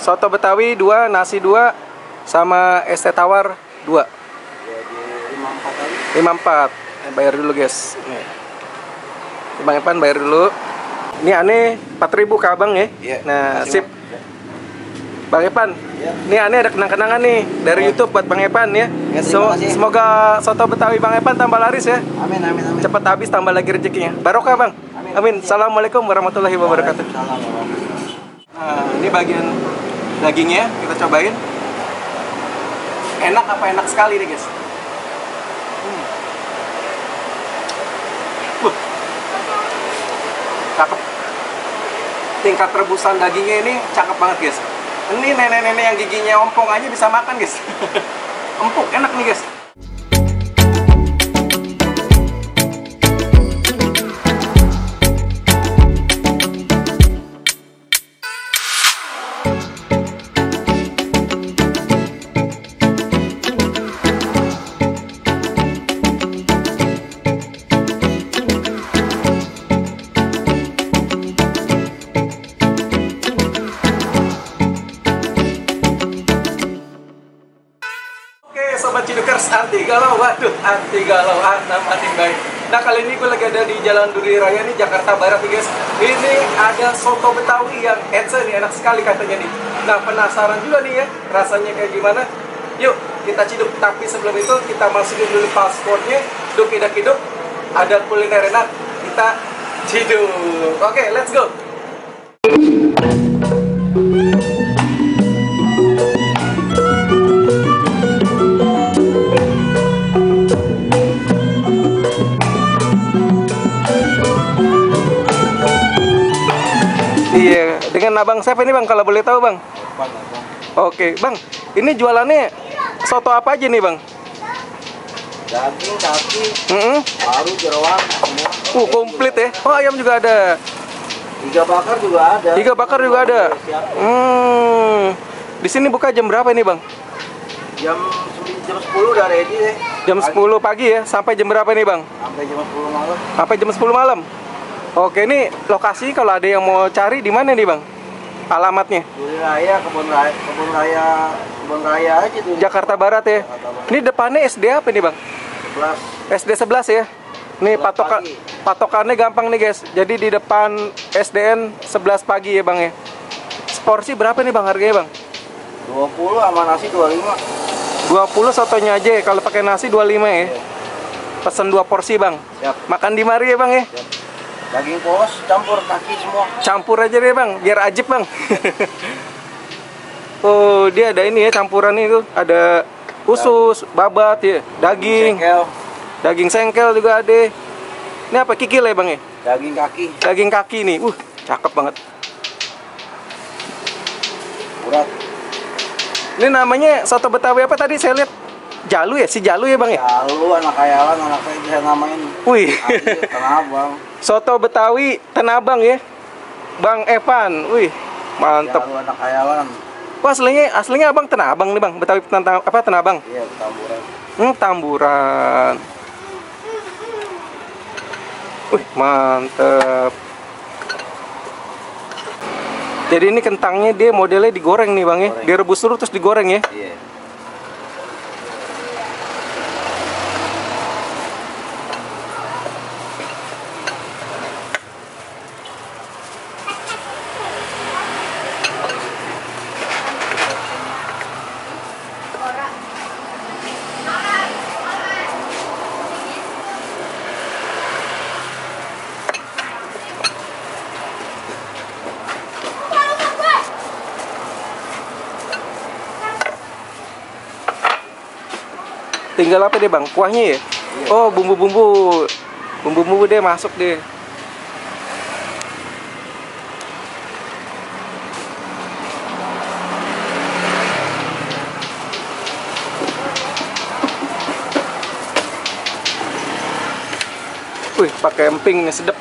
soto Betawi 2, nasi 2, sama es teh tawar 2. Jadi 54 tadi. 54. Bayar dulu guys. Nih. Bang Epan bayar dulu. Ini aneh 4.000 ke abang ya. Iya. Nah, Makasih, sip. Bang Epan, Iya. ini aneh ada kenang-kenangan nih dari YouTube buat Bang Epan ya. Ya, terima kasih. Semoga soto Betawi Bang Epan tambah laris ya. Amin, amin, amin. Cepat habis, tambah lagi rezekinya. Barokah Bang. Amin. Amin. Assalamualaikum warahmatullahi wabarakatuh. Waalaikumsalam warahmatullahi. Nah, ini bagian dagingnya kita cobain. Enak apa enak sekali nih guys. Cakep. Tingkat rebusan dagingnya ini cakep banget guys. Ini nenek-nenek yang giginya ompong aja bisa makan guys. Empuk, enak nih guys. Sobat Cidukers, anti galau, waduh, anti galau, anti baik. Nah, kali ini gue lagi ada di Jalan Duri Raya nih, Jakarta Barat nih guys. Ini ada soto Betawi yang ence nih, enak sekali katanya nih. Nah, penasaran juga nih ya, rasanya kayak gimana? Yuk, kita ciduk. Tapi sebelum itu, kita masukin dulu pasportnya. Duk, hidup, ada kuliner enak, kita ciduk. Oke, let's go. Iya, dengan abang siapa ini bang? Kalau boleh tahu bang? Bang. Oke, bang. Ini jualannya soto apa aja nih bang? Daging, kaki, paru, jeroan, semua. Komplit ya. Oh, ayam juga ada. Iga bakar juga ada. Iga bakar juga ada. Di sini buka jam berapa ini bang? Jam 10 udah ready deh. Jam 10 pagi ya. Sampai jam berapa nih bang? Sampai jam 10 malam. Sampai jam 10 malam. Oke, ini lokasi kalau ada yang mau cari di mana nih bang? Alamatnya? Duri Raya, kebun raya aja tuh. Jakarta Barat ya. Ini depannya SD apa nih bang? 11. SD 11 ya. Nih 11 patokannya gampang nih guys. Jadi di depan SDN 11 pagi ya bang ya. Seporsi berapa nih bang harganya bang? 20 sama nasi 25. 20 sotonya aja. Kalau pakai nasi 25 ya. Pesen 2 porsi bang. Siap. Makan di mari ya bang ya. Siap. Daging polos campur kaki semua. Campur aja deh bang, biar ajib bang. Oh, dia ada ini ya campuran itu. Ada usus, babat ya, daging. Daging sengkel juga ada. Ini apa, kikil ya bang ya? Daging kaki. Daging kaki nih, cakep banget. Urat. Ini namanya soto Betawi apa tadi saya lihat? Jalu ya, si Jalu ya bang ya? Jalu, anak kayalan, anak saya bisa namain. Wih. Tanah Abang. Soto Betawi Tanah Abang ya, Bang Evan. Wih, mantep. Jalu, anak kayalan. Wah, aslinya abang Tanah Abang nih bang, Betawi Tanah Abang? Iya, Tamburan. Tamburan. Wih, mantep. Jadi ini kentangnya dia modelnya digoreng nih bang ya, direbus dulu terus digoreng ya. Iya. Tinggal apa deh bang? Kuahnya ya? Iya. Oh, bumbu-bumbu deh masuk deh. Wih, pakai emping nih, sedep.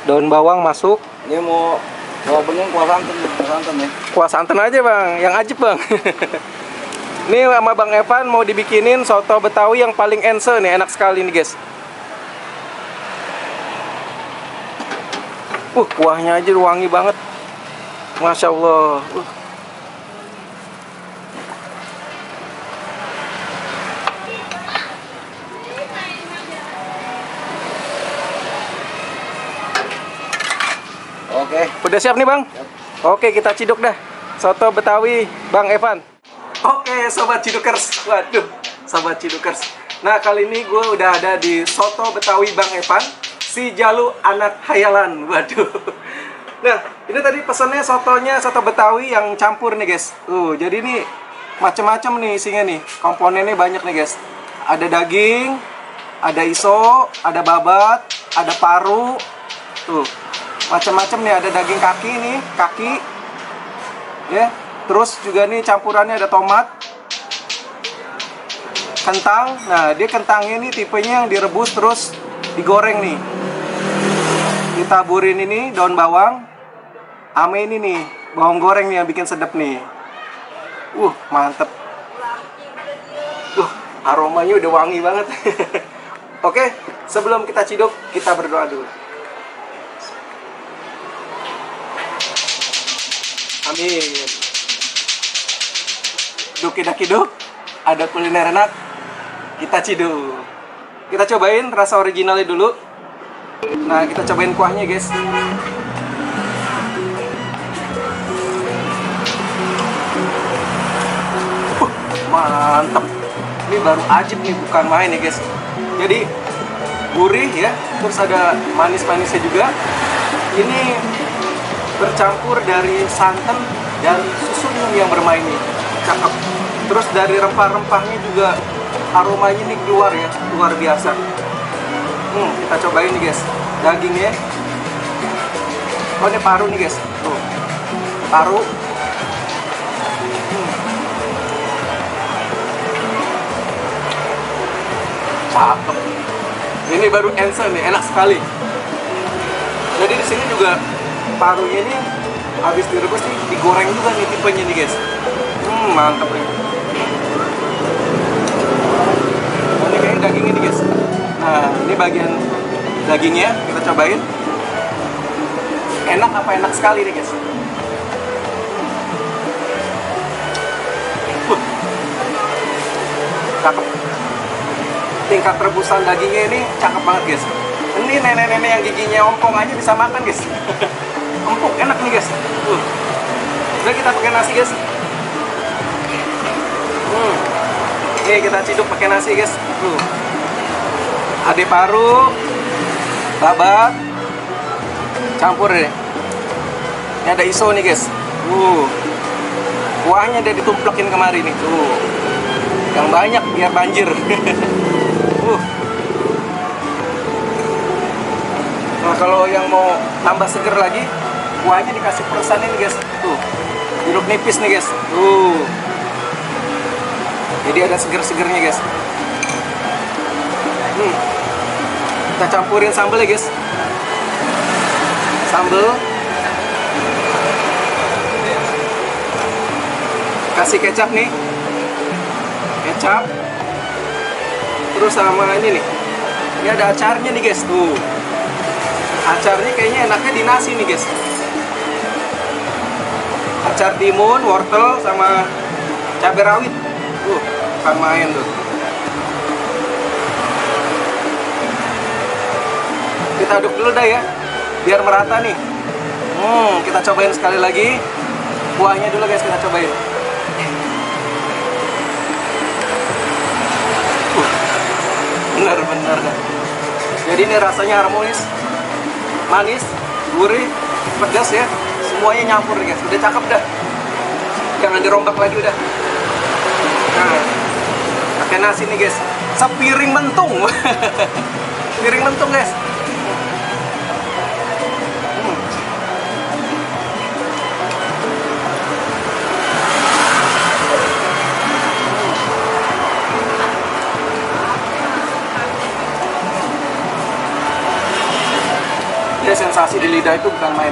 Daun bawang masuk. Ini mau bening kuah santan ya. Kuah santan aja bang, yang ajib bang. Ini sama Bang Evan mau dibikinin soto Betawi yang paling ense nih, enak sekali nih guys. Kuahnya aja wangi banget. Masya Allah. Oke. Udah siap nih Bang? Oke, kita ciduk dah. Soto Betawi Bang Evan. Oke, Sobat Cidukers. Waduh, Sobat Cidukers. Nah, kali ini gue udah ada di Soto Betawi Bang Evan, si Jalu anak hayalan. Waduh. Nah, ini tadi pesannya sotonya soto Betawi yang campur nih guys. Jadi ini macam-macam nih isinya nih. Komponennya banyak nih guys. Ada daging, ada iso, ada babat, ada paru. Macam-macam nih, ada daging kaki nih, kaki. Ya. Terus juga nih campurannya ada tomat, kentang. Nah, dia kentangnya nih tipenya yang direbus terus digoreng nih. Ditaburin ini daun bawang, ame ini nih bawang goreng nih yang bikin sedap nih. Mantep. Aromanya udah wangi banget. Oke, sebelum kita ciduk, kita berdoa dulu. Amin. Duk, ada kuliner enak, kita ciduk. Kita cobain rasa originalnya dulu. Nah, kita cobain kuahnya guys. Mantap. Ini baru ajib nih, bukan main ya guys. Jadi gurih ya, terus ada manis-manisnya juga. Ini bercampur dari santan dan susu yang bermain nih. Cakep. Terus dari rempah-rempahnya juga aromanya nih keluar ya, luar biasa. Kita cobain nih guys, dagingnya. Ini paru nih guys. Paru. Cakep. Ini baru ense nih, enak sekali. Jadi di sini juga parunya ini habis direbus nih, digoreng juga nih tipenya nih guys. Mantap nih. Ini kayak dagingnya nih guys. Nah, ini bagian dagingnya, kita cobain. Enak apa enak sekali nih guys. Cakep. Tingkat rebusan dagingnya ini cakep banget guys. Ini nenek-nenek yang giginya ompong aja bisa makan guys. Empuk, enak nih guys. Udah, kita pakai nasi guys. Ini kita ciduk pakai nasi guys. Ada paru, babat, campur deh. Ini ada iso nih guys. Kuahnya udah ditumplekin kemari nih. Yang banyak biar banjir. Nah, kalau yang mau tambah seger lagi, kuahnya dikasih peresan ini guys. Jeruk nipis nih guys. Jadi ada seger-segernya guys. Kita campurin sambal ya guys. Sambal. Kasih kecap nih. Kecap. Terus sama ini nih. Ini ada acarnya nih guys. Acarnya kayaknya enaknya di nasi nih guys. Acar timun, wortel, sama cabai rawit. Bukan main tuh. Kita aduk dulu dah ya, biar merata nih. Kita cobain sekali lagi. Kuahnya dulu guys, kita cobain. Bener-bener dah. Jadi ini rasanya harmonis, manis, gurih, pedas ya. Semuanya nyampur guys, udah cakep dah. Jangan dirombak lagi udah. Nah, pakai nasi nih guys, sepiring mentung. Piring mentung guys. Ya, sensasi di lidah itu bukan main.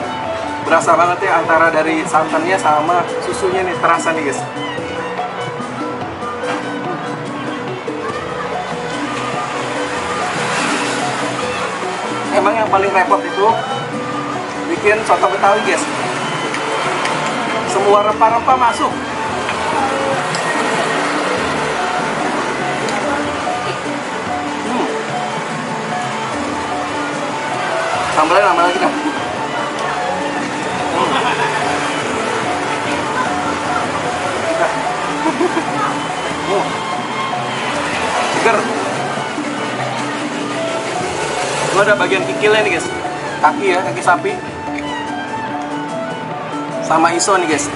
Berasa banget ya antara dari santannya sama susunya nih, terasa nih guys. memang yang paling repot itu bikin soto Betawi, guys. Semua rempah-rempah masuk. Sambalnya nambah lagi dah. Seger. Itu ada bagian kikilnya nih, guys. Kaki ya, kaki sapi. Sama iso nih, guys.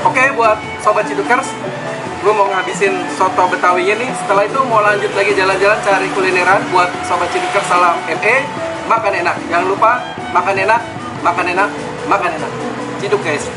Oke, buat Sobat Cidukers, gue mau ngabisin soto Betawinya nih. Setelah itu mau lanjut lagi jalan-jalan cari kulineran. Buat Sobat Cidukers, salam ME, makan enak. Jangan lupa, makan enak, makan enak, makan enak. Ciduk, guys.